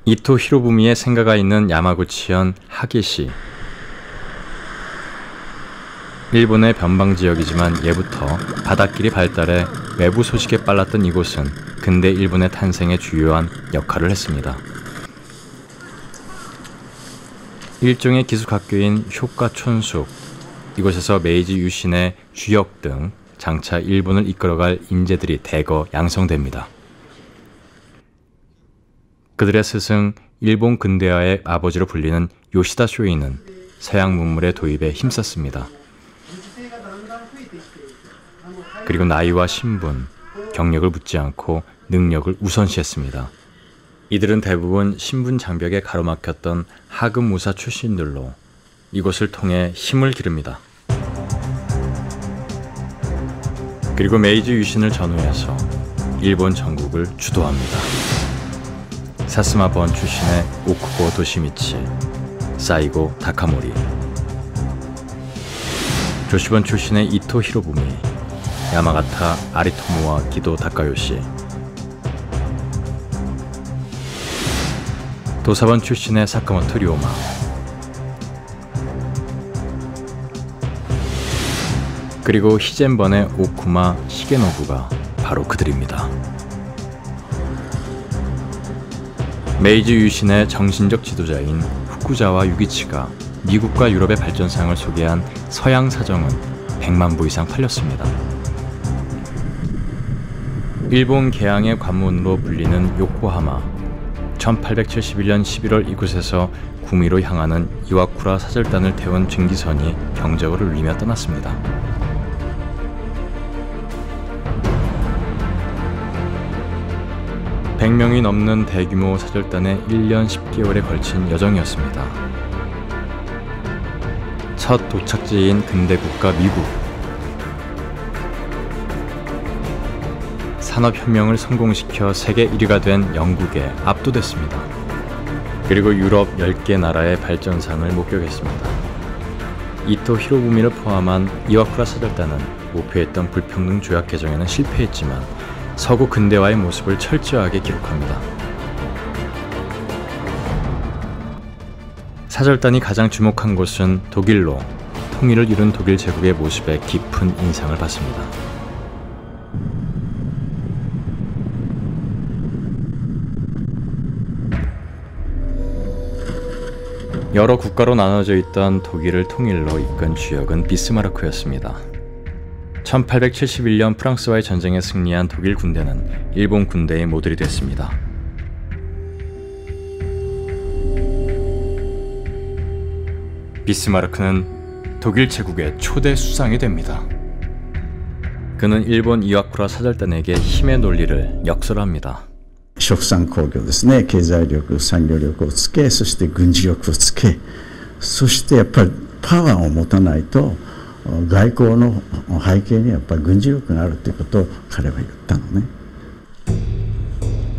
이토 히로부미의 생가가 있는 야마구치현 하게시. 일본의 변방지역이지만 예부터 바닷길이 발달해 외부 소식에 빨랐던 이곳은 근대 일본의 탄생에 주요한 역할을 했습니다. 일종의 기숙학교인 쇼카 촌숙, 이곳에서 메이지 유신의 주역 등 장차 일본을 이끌어갈 인재들이 대거 양성됩니다. 그들의 스승, 일본 근대화의 아버지로 불리는 요시다 쇼이는 서양 문물의 도입에 힘썼습니다. 그리고 나이와 신분, 경력을 묻지 않고 능력을 우선시했습니다. 이들은 대부분 신분 장벽에 가로막혔던 하급 무사 출신들로 이곳을 통해 힘을 기릅니다. 그리고 메이지 유신을 전후해서 일본 전국을 주도합니다. 사스마 번 출신의 오쿠보 도시미치, 사이고 다카모리, 조시번 출신의 이토 히로부미, 야마가타 아리토모와 기도 다카요시, 도사번 출신의 사카모토 료마, 그리고 히젠번의 오쿠마 시게노부가 바로 그들입니다. 메이지 유신의 정신적 지도자인 후쿠자와 유기치가 미국과 유럽의 발전상을 소개한 서양 사정은 100만 부 이상 팔렸습니다. 일본 개항의 관문으로 불리는 요코하마, 1871년 11월 이곳에서 구미로 향하는 이와쿠라 사절단을 태운 증기선이 경적을 울리며 떠났습니다. (100명이) 넘는 대규모 사절단의 1년 10개월에 걸친 여정이었습니다. 첫 도착지인 근대 국가 미국, 산업혁명을 성공시켜 세계 1위가 된 영국에 압도됐습니다. 그리고 유럽 10개 나라의 발전상을 목격했습니다. 이토 히로부미를 포함한 이와쿠라 사절단은 목표했던 불평등 조약 개정에는 실패했지만 서구 근대화의 모습을 철저하게 기록합니다. 사절단이 가장 주목한 곳은 독일로 통일을 이룬 독일 제국의 모습에 깊은 인상을 받습니다. 여러 국가로 나눠져 있던 독일을 통일로 이끈 주역은 비스마르크였습니다. 1871년 프랑스와의 전쟁에 승리한 독일 군대는 일본 군대의 모델이 됐습니다. 비스마르크는 독일 제국의 초대 수상이 됩니다. 그는 일본 이와쿠라 사절단에게 힘의 논리를 역설합니다. 殖産工業ですね、経済力、産業力をつけ、そして軍事力をつけ、そしてやっぱりパワーを持たないと外交の背景にやっぱり軍事力があるということを彼は言ったのね。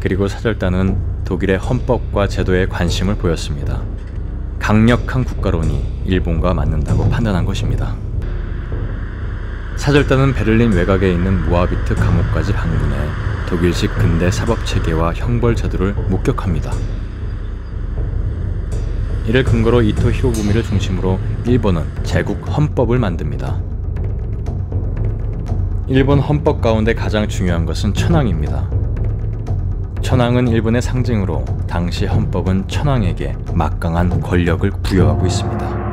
그리고 사절단은 독일의 헌법과 제도에 관심을 보였습니다. 강력한 국가론이 일본과 맞는다고 판단한 것입니다. 사절단은 베를린 외곽에 있는 모아비트 감옥까지 방문해 독일식 근대 사법체계와 형벌제도를 목격합니다. 이를 근거로 이토 히로부미를 중심으로 일본은 제국 헌법을 만듭니다. 일본 헌법 가운데 가장 중요한 것은 천황입니다. 천황은 일본의 상징으로 당시 헌법은 천황에게 막강한 권력을 부여하고 있습니다.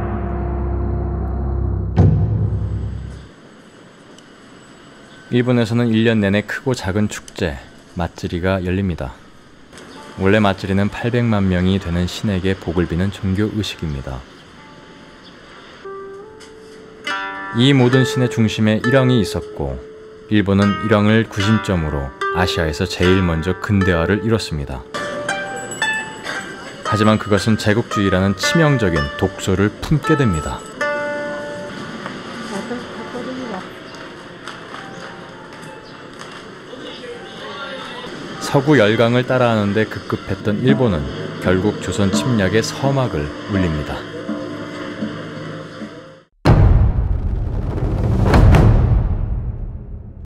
일본에서는 1년 내내 크고 작은 축제, 맞쓰리가 열립니다. 원래 맞쓰리는 800만 명이 되는 신에게 복을 비는 종교 의식입니다. 이 모든 신의 중심에 일왕이 있었고 일본은 일왕을 구심점으로 아시아에서 제일 먼저 근대화를 이뤘습니다. 하지만 그것은 제국주의라는 치명적인 독소를 품게 됩니다. 서구 열강을 따라하는데 급급했던 일본은 결국 조선 침략의 서막을 울립니다.